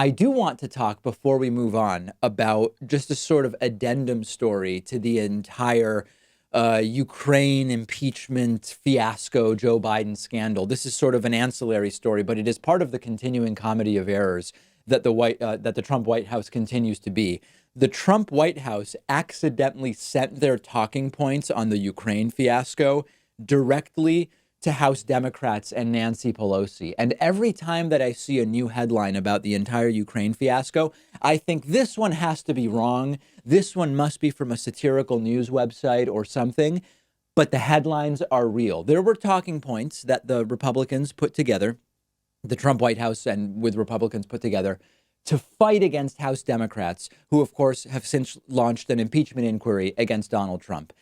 I do want to talk before we move on about just a sort of addendum story to the entire Ukraine impeachment fiasco, Joe Biden scandal. This is sort of an ancillary story, but it is part of the continuing comedy of errors that the Trump White House continues to be. The Trump White House accidentally sent their talking points on the Ukraine fiasco directly to House Democrats and Nancy Pelosi. And every time that I see a new headline about the entire Ukraine fiasco, I think this one has to be wrong. This one must be from a satirical news website or something. But the headlines are real. There were talking points that the Republicans put together, the Trump White House and with Republicans put together, to fight against House Democrats, who, of course, have since launched an impeachment inquiry against Donald Trump.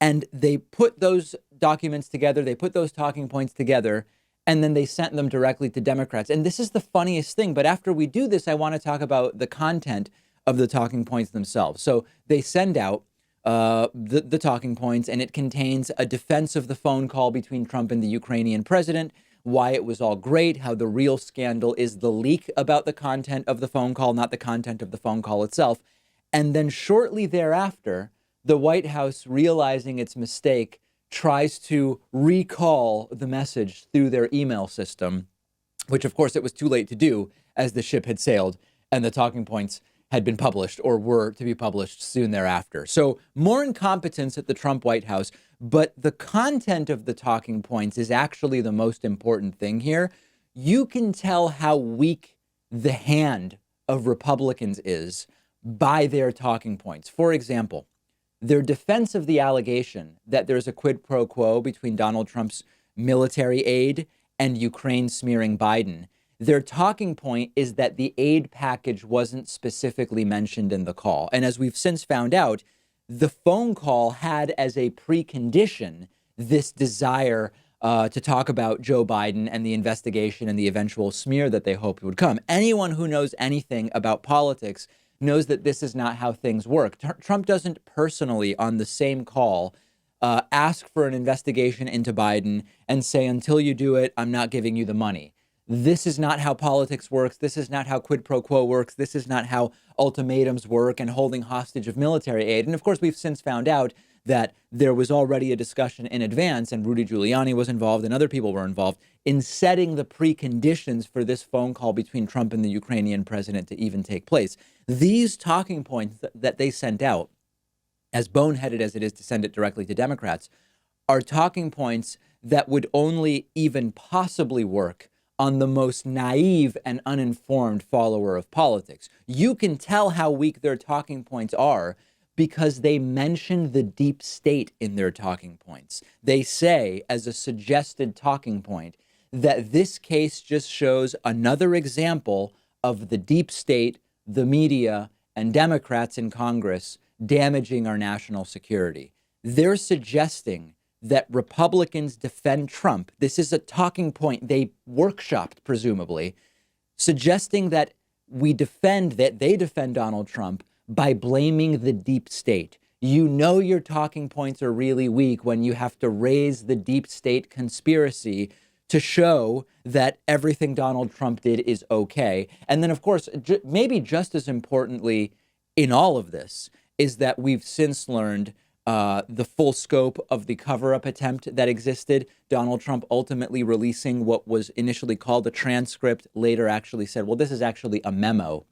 And they put those documents together, they put those talking points together, and then they sent them directly to Democrats. And this is the funniest thing. But after we do this, I want to talk about the content of the talking points themselves. So they send out the talking points, and it contains a defense of the phone call between Trump and the Ukrainian president, why it was all great, how the real scandal is the leak about the content of the phone call, not the content of the phone call itself. And then shortly thereafter, the White House, realizing its mistake, tries to recall the message through their email system, which, of course, it was too late to do as the ship had sailed and the talking points had been published or were to be published soon thereafter. So more incompetence at the Trump White House, but the content of the talking points is actually the most important thing here. You can tell how weak the hand of Republicans is by their talking points. For example, their defense of the allegation that there's a quid pro quo between Donald Trump's military aid and Ukraine smearing Biden. Their talking point is that the aid package wasn't specifically mentioned in the call. And as we've since found out, the phone call had as a precondition this desire to talk about Joe Biden and the investigation and the eventual smear that they hoped would come. Anyone who knows anything about politics knows that this is not how things work. Trump doesn't personally, on the same call, ask for an investigation into Biden and say, until you do it, I'm not giving you the money. This is not how politics works. This is not how quid pro quo works. This is not how ultimatums work and holding hostage of military aid. And of course, we've since found out that there was already a discussion in advance, and Rudy Giuliani was involved and other people were involved in setting the preconditions for this phone call between Trump and the Ukrainian president to even take place. These talking points that they sent out, as boneheaded as it is to send it directly to Democrats, are talking points that would only even possibly work on the most naive and uninformed follower of politics. You can tell how weak their talking points are because they mention the deep state in their talking points. They say, as a suggested talking point, that this case just shows another example of the deep state, the media, and Democrats in Congress damaging our national security. They're suggesting that Republicans defend Trump. This is a talking point they workshopped, presumably, suggesting that they defend Donald Trump by blaming the deep state. You know your talking points are really weak when you have to raise the deep state conspiracy to show that everything Donald Trump did is okay. And then, of course, maybe just as importantly in all of this is that we've since learned the full scope of the cover-up attempt that existed. Donald Trump ultimately releasing what was initially called a transcript, later actually said, well, this is actually a memo.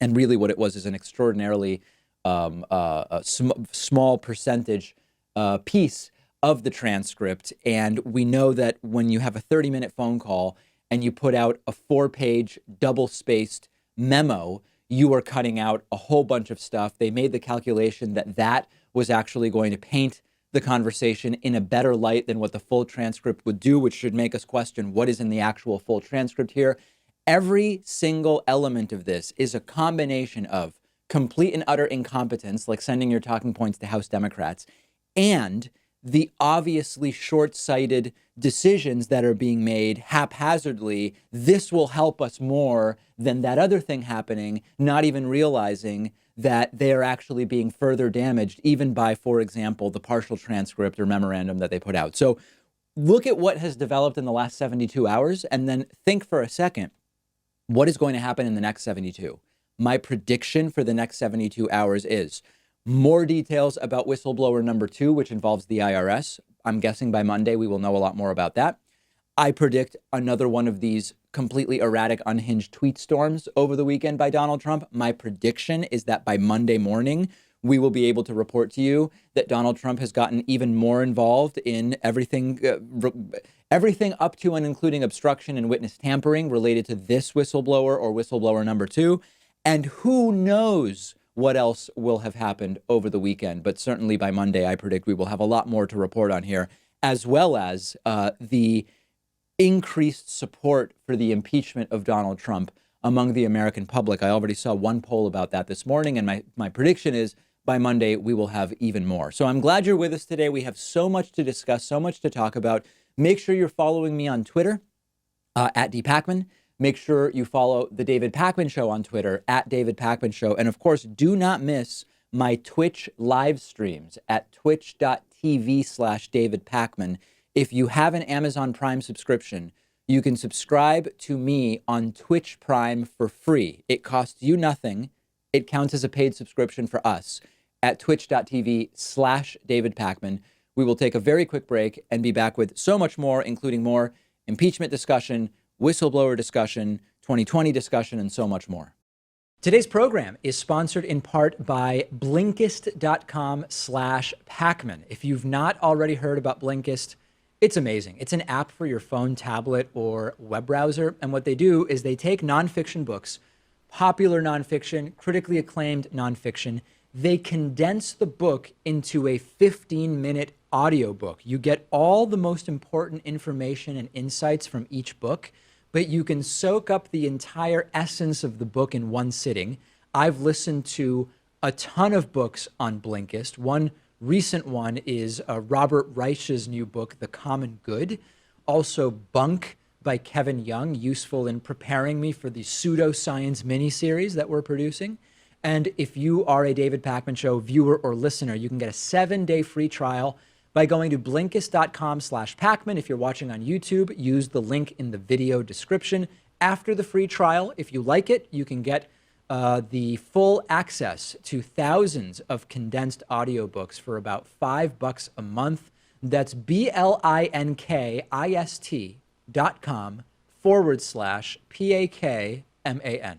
And really what it was is an extraordinarily small percentage piece of the transcript. And we know that when you have a 30-minute phone call and you put out a 4-page double-spaced memo, you are cutting out a whole bunch of stuff. They made the calculation that was actually going to paint the conversation in a better light than what the full transcript would do, which should make us question what is in the actual full transcript here. Every single element of this is a combination of complete and utter incompetence, like sending your talking points to House Democrats, and the obviously short-sighted decisions that are being made haphazardly. This will help us more than that other thing happening, not even realizing that they are actually being further damaged, even by, for example, the partial transcript or memorandum that they put out. So look at what has developed in the last 72 hours and then think for a second What is going to happen in the next 72? My prediction for the next 72 hours is more details about whistleblower number 2, which involves the IRS. I'm guessing by Monday we will know a lot more about that. I predict another one of these completely erratic, unhinged tweet storms over the weekend by Donald Trump. My prediction is that by Monday morning, we will be able to report to you that Donald Trump has gotten even more involved in everything up to and including obstruction and witness tampering related to this whistleblower or whistleblower number 2. And who knows what else will have happened over the weekend. But certainly by Monday, I predict we will have a lot more to report on here, as well as the increased support for the impeachment of Donald Trump among the American public. I already saw one poll about that this morning, and my prediction is by Monday, we will have even more. So I'm glad you're with us today. We have so much to discuss, so much to talk about. Make sure you're following me on Twitter, at @DPakman. Make sure you follow The David Pakman Show on Twitter, at David Pakman Show. And of course, do not miss my Twitch live streams at twitch.tv/David Pakman. If you have an Amazon Prime subscription, you can subscribe to me on Twitch Prime for free. It costs you nothing. It counts as a paid subscription for us at twitch.tv/David Pakman. We will take a very quick break and be back with so much more, including more impeachment discussion, whistleblower discussion, 2020 discussion, and so much more. Today's program is sponsored in part by Blinkist.com/Pakman. If you've not already heard about Blinkist, it's amazing. It's an app for your phone, tablet, or web browser. And what they do is they take nonfiction books, popular nonfiction, critically acclaimed nonfiction. They condense the book into a 15-minute audiobook. You get all the most important information and insights from each book, but you can soak up the entire essence of the book in one sitting. I've listened to a ton of books on Blinkist. One recent one is Robert Reich's new book, The Common Good. Also Bunk by Kevin Young, useful in preparing me for the pseudoscience miniseries that we're producing. And if you are a David Pakman Show viewer or listener, you can get a 7-day free trial by going to Blinkist.com/Pakman. If you're watching on YouTube, use the link in the video description. After the free trial, if you like it, you can get the full access to thousands of condensed audiobooks for about $5 a month. That's BLINKIST.com/PAKMAN.